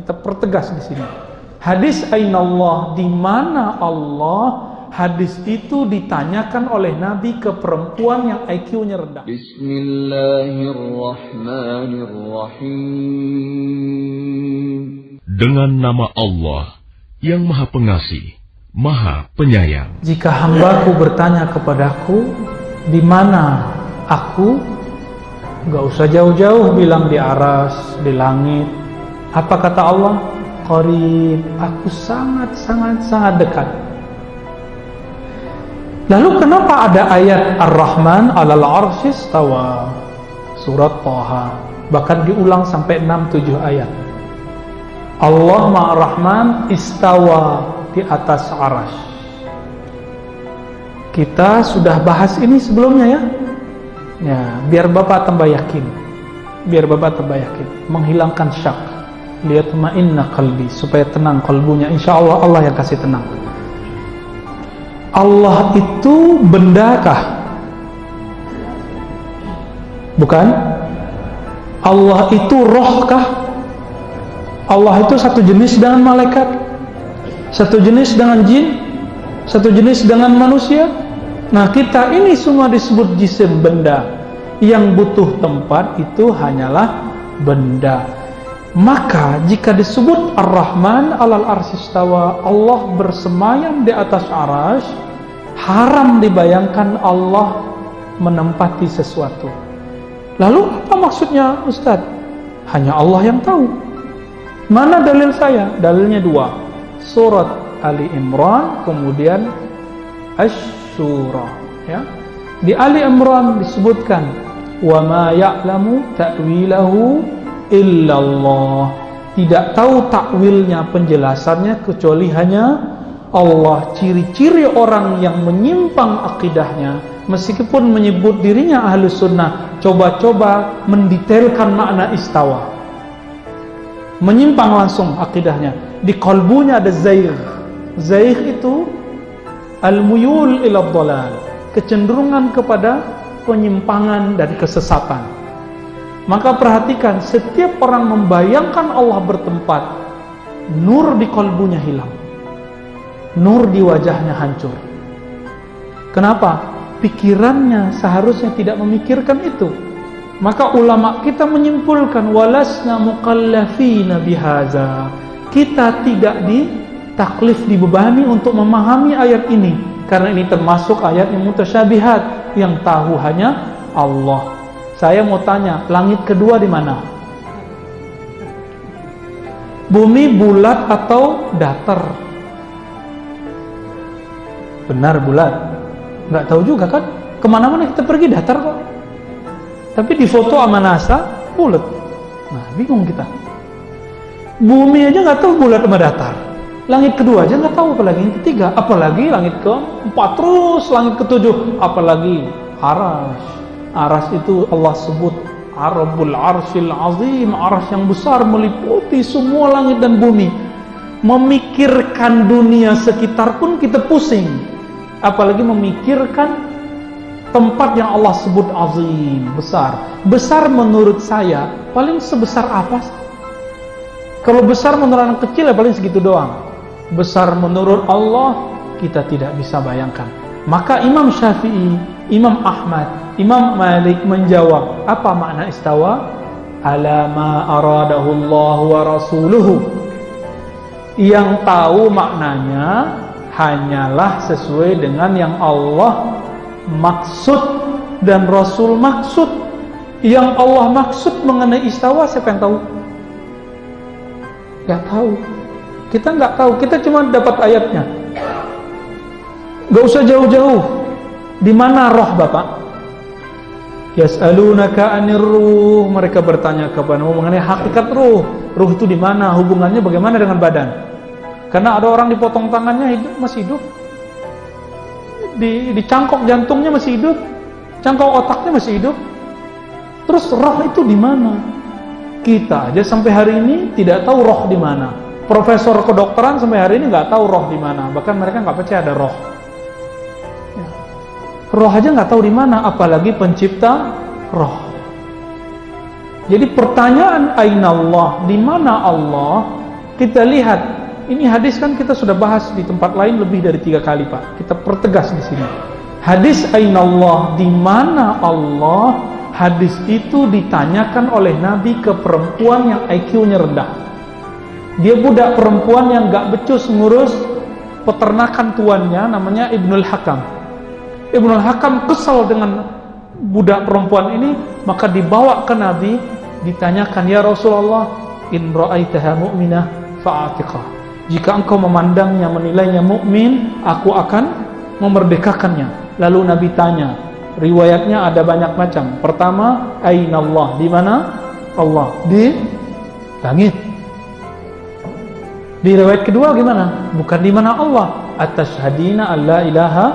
kita pertegas di sini. Hadis Ainallah, di mana Allah, hadis itu ditanyakan oleh Nabi ke perempuan yang IQ-nya rendah. Bismillahirrahmanirrahim. Dengan nama Allah yang Maha Pengasih, Maha Penyayang. Jika hambaku bertanya kepadaku, di mana aku? Gak usah jauh-jauh bilang di aras, di langit. Apa kata Allah? Qarib, aku sangat dekat. Lalu kenapa ada ayat Ar-Rahman 'alal 'arsy istawa? Surat Thaha. Bahkan diulang sampai 6-7 ayat. Allah Maha Rahman istawa di atas arasy. Kita sudah bahas ini sebelumnya ya. Ya, biar Bapak tambah yakin. Menghilangkan syak. Liyatma'inna qalbi, supaya tenang kalbunya. Insyaallah Allah yang kasih tenang. Allah itu bendakah? Bukan. Allah itu rohkah? Allah itu satu jenis dengan malaikat, satu jenis dengan jin, satu jenis dengan manusia. Nah, kita ini semua disebut jisim, benda. Yang butuh tempat itu hanyalah benda. Maka jika disebut Ar-Rahman 'alal 'arsy istawa, Allah bersemayam di atas arasy, haram dibayangkan Allah menempati sesuatu. Lalu apa maksudnya, Ustaz? Hanya Allah yang tahu. Mana dalil saya? Dalilnya 2. Surat Ali Imran, kemudian Asy-Syura, ya. Di Ali Imran disebutkan, "Wa ma ya'lamu ta'wilahu illallah." Tidak tahu takwilnya, penjelasannya, kecuali hanya Allah. Ciri-ciri orang yang menyimpang akidahnya, meskipun menyebut dirinya ahlu sunnah, coba-coba mendetailkan makna istawa, menyimpang langsung akidahnya. Di kalbunya ada zaigh. Zaigh itu al-muyul ila dhalal, kecenderungan kepada penyimpangan dan kesesatan. Maka perhatikan, setiap orang membayangkan Allah bertempat, nur di kalbunya hilang, nur di wajahnya hancur. Kenapa? Pikirannya seharusnya tidak memikirkan itu. Maka ulama kita menyimpulkan, walasna mukallafina bihaza, kita tidak ditaklif, dibebani untuk memahami ayat ini, karena ini termasuk ayat yang mutasyabihat, yang tahu hanya Allah. Saya mau tanya, langit kedua di mana? Bumi bulat atau datar? Benar bulat. Nggak tahu juga kan? Kemana-mana kita pergi datar kok. Tapi di foto sama NASA bulat. Nah, bingung kita. Bumi aja nggak tahu bulat sama datar. Langit kedua aja nggak tahu, apalagi yang ketiga, apalagi langit keempat, terus langit ketujuh, apalagi arasy. Arasy itu Allah sebut Rabbul Arsyil Azim, arasy yang besar meliputi semua langit dan bumi. Memikirkan dunia sekitar pun kita pusing, apalagi memikirkan tempat yang Allah sebut azim, besar. Besar menurut saya paling sebesar apa sih? Kalau besar menurut anak kecil ya paling segitu doang. Besar menurut Allah kita tidak bisa bayangkan. Maka Imam Syafi'i, Imam Ahmad, Imam Malik menjawab, apa makna istawa? Ala ma aradahu Allah wa rasuluhu. Yang tahu maknanya hanyalah sesuai dengan yang Allah maksud dan Rasul maksud. Yang Allah maksud mengenai istawa, siapa yang tahu? Gak tahu. Kita nggak tahu, kita cuma dapat ayatnya. Gak usah jauh-jauh. Di mana roh, Bapak? Yas'alunaka 'anir ruh, mereka bertanya kepadamu mengenai hakikat ruh. Ruh itu di mana? Hubungannya bagaimana dengan badan? Karena ada orang dipotong tangannya masih hidup. Di cangkok jantungnya masih hidup, cangkok otaknya masih hidup. Terus roh itu di mana? Kita aja sampai hari ini tidak tahu roh di mana. Profesor kedokteran sampai hari ini nggak tahu roh di mana. Bahkan mereka nggak percaya ada roh. Ya. Roh aja nggak tahu di mana, apalagi pencipta roh. Jadi pertanyaan Ainallah, di mana Allah? Kita lihat, ini hadis kan kita sudah bahas di tempat lain lebih dari 3 kali, Pak. Kita pertegas di sini. Hadis Ainallah, di mana Allah, hadis itu ditanyakan oleh Nabi ke perempuan yang IQ-nya rendah. Dia budak perempuan yang gak becus ngurus peternakan tuannya, namanya Ibnul Hakam. Ibnul Hakam kesal dengan budak perempuan ini, maka dibawa ke Nabi, ditanyakan, ya Rasulullah, in ra'aitaha mu'minah fa'atiqah. Jika engkau memandangnya, menilainya mukmin, aku akan memerdekakannya. Lalu Nabi tanya, riwayatnya ada banyak macam. Pertama, aina Allah, di mana Allah? Di langit. Di riwayat kedua gimana? Bukan di mana Allah. Atashhadina alla ilaha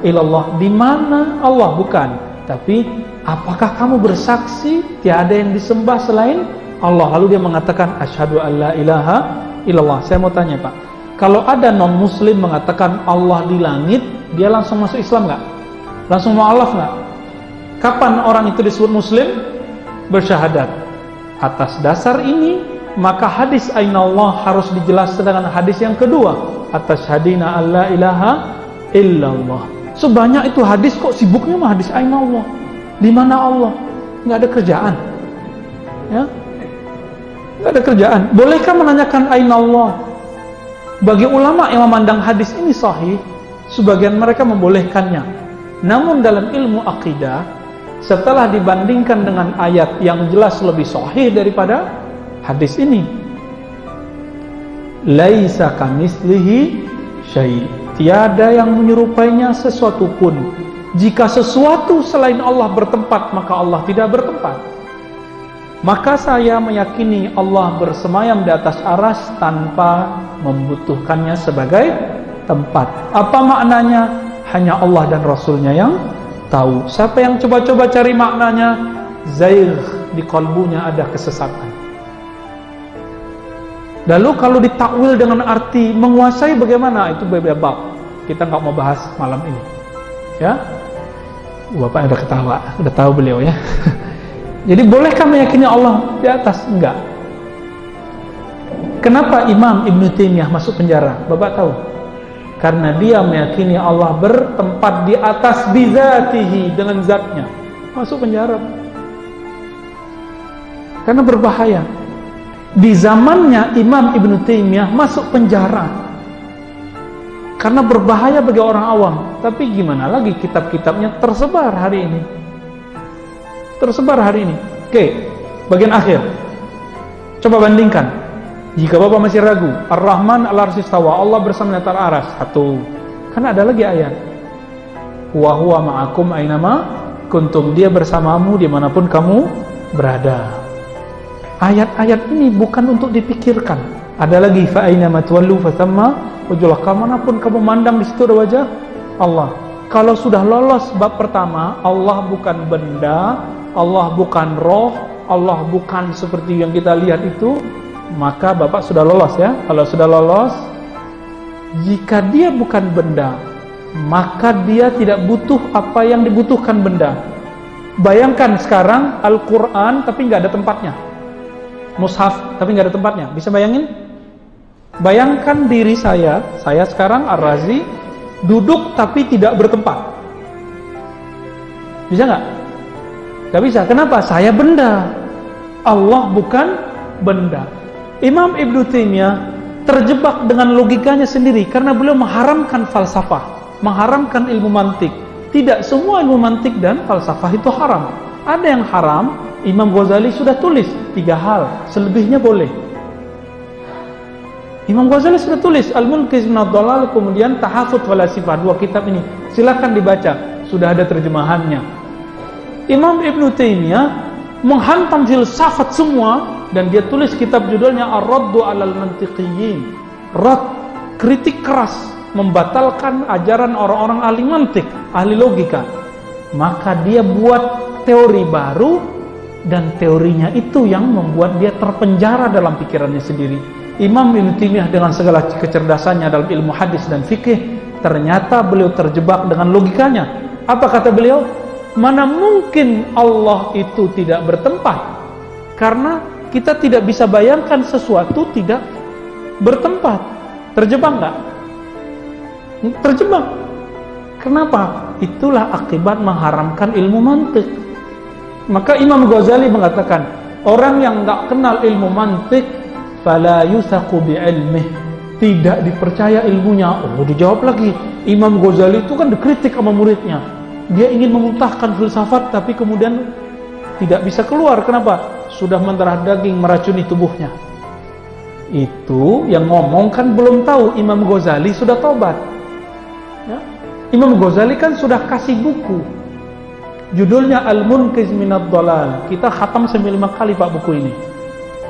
illallah. Di mana Allah? Bukan. Tapi apakah kamu bersaksi tiada yang disembah selain Allah? Lalu dia mengatakan asyhadu alla ilaha illallah. Saya mau tanya, Pak, kalau ada non muslim mengatakan Allah di langit, dia langsung masuk Islam nggak? Langsung mu'alaf nggak? Kapan orang itu disebut muslim? Bersyahadat. Atas dasar ini, maka hadis Ainallah harus dijelaskan dengan hadis yang kedua, atashhadina alla ilaha illallah. Sebanyak itu hadis, kok sibuknya mah hadis Ainallah. Di mana Allah? Nggak ada kerjaan, ya? Nggak ada kerjaan. Bolehkah menanyakan Ainallah? Bagi ulama yang memandang hadis ini sahih, sebagian mereka membolehkannya. Namun dalam ilmu akidah, setelah dibandingkan dengan ayat yang jelas lebih sahih daripada hadis ini, laisa kamitslihi syai', tiada yang menyerupainya sesuatu pun. Jika sesuatu selain Allah bertempat, maka Allah tidak bertempat. Maka saya meyakini Allah bersemayam di atas aras tanpa membutuhkannya sebagai tempat. Apa maknanya? Hanya Allah dan Rasulnya yang tahu. Siapa yang coba-coba cari maknanya, zaigh, di kalbunya ada kesesatan. Lalu kalau ditakwil dengan arti menguasai, bagaimana? Itu beda bab. Kita nggak mau bahas malam ini, ya. Bapak udah ketawa, udah tahu beliau, ya. Jadi bolehkah meyakini Allah di atas? Enggak. Kenapa Imam Ibn Taimiyah masuk penjara? Bapak tahu? Karena dia meyakini Allah bertempat di atas bizatihi, dengan zatnya. Masuk penjara. Karena berbahaya. Di zamannya Imam Ibn Taimiyah masuk penjara karena berbahaya bagi orang awam. Tapi gimana lagi, kitab-kitabnya tersebar hari ini. Tersebar hari ini. Oke, bagian akhir. Coba bandingkan. Jika Bapak masih ragu, Ar-Rahman 'alal 'arsy istawa, Allah bersama di atas aras. Satu. Kan ada lagi ayat. Wa huwa ma'akum ainama kuntum, dia bersamamu dimanapun kamu berada. Ayat-ayat ini bukan untuk dipikirkan. Ada lagi, fa ainama tuwallu fathamma wajhullah, kemanapun kamu mandang di situ ada wajah Allah. Kalau sudah lolos bab pertama, Allah bukan benda, Allah bukan roh, Allah bukan seperti yang kita lihat itu, maka Bapak sudah lolos, ya. Kalau sudah lolos, jika dia bukan benda, maka dia tidak butuh apa yang dibutuhkan benda. Bayangkan sekarang Al-Quran tapi nggak ada tempatnya, mushaf tapi nggak ada tempatnya. Bisa bayangin? Bayangkan diri saya sekarang Ar-Razi duduk tapi tidak bertempat. Bisa nggak? Nggak bisa. Kenapa? Saya benda, Allah bukan benda. Imam Ibn Taimiyah terjebak dengan logikanya sendiri karena beliau mengharamkan falsafah, mengharamkan ilmu mantik. Tidak semua ilmu mantik dan falsafah itu haram. Ada yang haram. Imam Ghazali sudah tulis 3 hal, selebihnya boleh. Imam Ghazali sudah tulis Al-Munqiz minadh Dhalal, kemudian Tahafut Falasifah, 2 kitab ini silakan dibaca, sudah ada terjemahannya. Imam Ibn Taimiyah menghantam filsafat semua dan dia tulis kitab judulnya Ar-Raddu 'alal Mantiqiyyin. Rad, kritik keras, membatalkan ajaran orang-orang ahli mantik, ahli logika. Maka dia buat teori baru, dan teorinya itu yang membuat dia terpenjara dalam pikirannya sendiri. Imam Ibn Taimiyah dengan segala kecerdasannya dalam ilmu hadis dan fikih, ternyata beliau terjebak dengan logikanya. Apa kata beliau? Mana mungkin Allah itu tidak bertempat, karena kita tidak bisa bayangkan sesuatu tidak bertempat. Terjebak nggak? Terjebak. Kenapa? Itulah akibat mengharamkan ilmu mantik. Maka Imam Ghazali mengatakan, orang yang nggak kenal ilmu mantik, fala yusaqu bi'ilmih, tidak dipercaya ilmunya. Oh, dijawab lagi. Imam Ghazali itu kan dikritik sama muridnya. Dia ingin memuntahkan filsafat, tapi kemudian tidak bisa keluar. Kenapa? Sudah mendarah daging, meracuni tubuhnya. Itu yang ngomong kan belum tahu Imam Ghazali sudah tobat. Ya? Imam Ghazali kan sudah kasih buku. Judulnya Al-Munqiz Minad Dhalal. Kita khatam 5 kali Pak buku ini.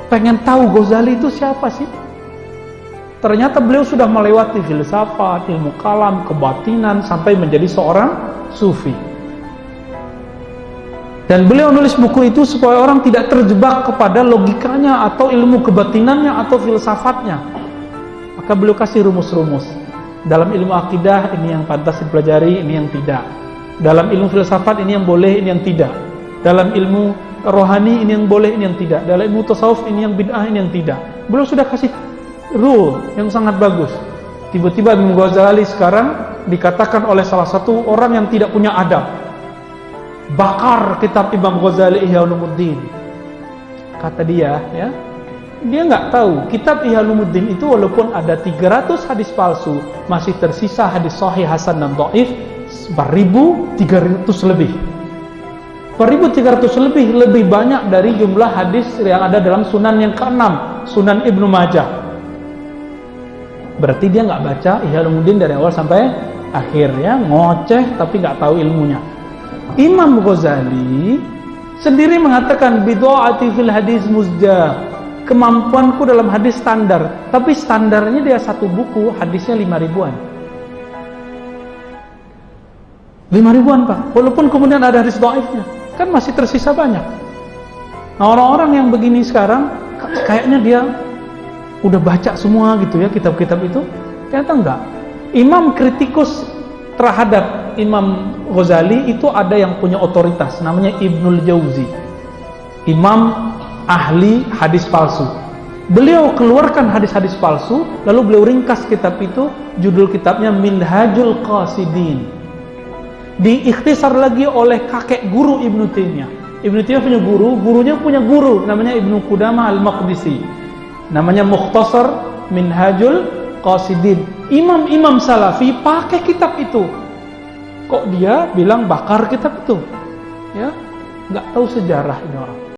Pengen tahu Ghazali itu siapa sih? Ternyata beliau sudah melewati filsafat, ilmu kalam, kebatinan, sampai menjadi seorang sufi. Dan beliau nulis buku itu supaya orang tidak terjebak kepada logikanya atau ilmu kebatinannya atau filsafatnya. Maka beliau kasih rumus-rumus. Dalam ilmu akidah ini yang pantas dipelajari, ini yang tidak. Dalam ilmu filsafat ini yang boleh, ini yang tidak. Dalam ilmu rohani ini yang boleh, ini yang tidak. Dalam ilmu tasawuf ini yang bid'ah, ini yang tidak. Beliau sudah kasih rule yang sangat bagus. Tiba-tiba Imam Ghazali sekarang dikatakan oleh salah satu orang yang tidak punya adab, bakar kitab Imam Ghazali Ihya Ulumuddin. Kata dia, ya, dia nggak tahu kitab Ihya Ulumuddin itu walaupun ada 300 hadis palsu, masih tersisa hadis sahih, hasan dan dhaif 1.300 lebih. 1.300 lebih banyak dari jumlah hadis yang ada dalam sunan yang ke-6, Sunan Ibnu Majah. Berarti dia nggak baca Ihya Ulumuddin dari awal sampai akhir, ya, ngoceh tapi nggak tahu ilmunya. Imam Ghazali sendiri mengatakan bid'ati fil hadis muzjah, kemampuanku dalam hadis standar, tapi standarnya dia satu buku hadisnya 5 ribuan. 5 ribuan Pak, walaupun kemudian ada hadis dhaifnya, kan masih tersisa banyak. Nah, orang-orang yang begini sekarang kayaknya dia udah baca semua gitu ya kitab-kitab itu, ternyata enggak. Imam kritikus terhadap Imam Ghazali itu ada yang punya otoritas, namanya Ibnul Jauzi, imam ahli hadis palsu. Beliau keluarkan hadis-hadis palsu, lalu beliau ringkas kitab itu, judul kitabnya Minhajul Qasidin. Diikhtisar lagi oleh kakek guru Ibnu Taimiyah. Ibnu Taimiyah punya guru, gurunya punya guru, namanya Ibnu Qudamah Al-Maqdisi. Namanya Mukhtasar Minhajul Qasidin. Imam-imam salafi pakai kitab itu. Kok dia bilang bakar kitab itu? Ya, nggak tahu sejarah ini orang.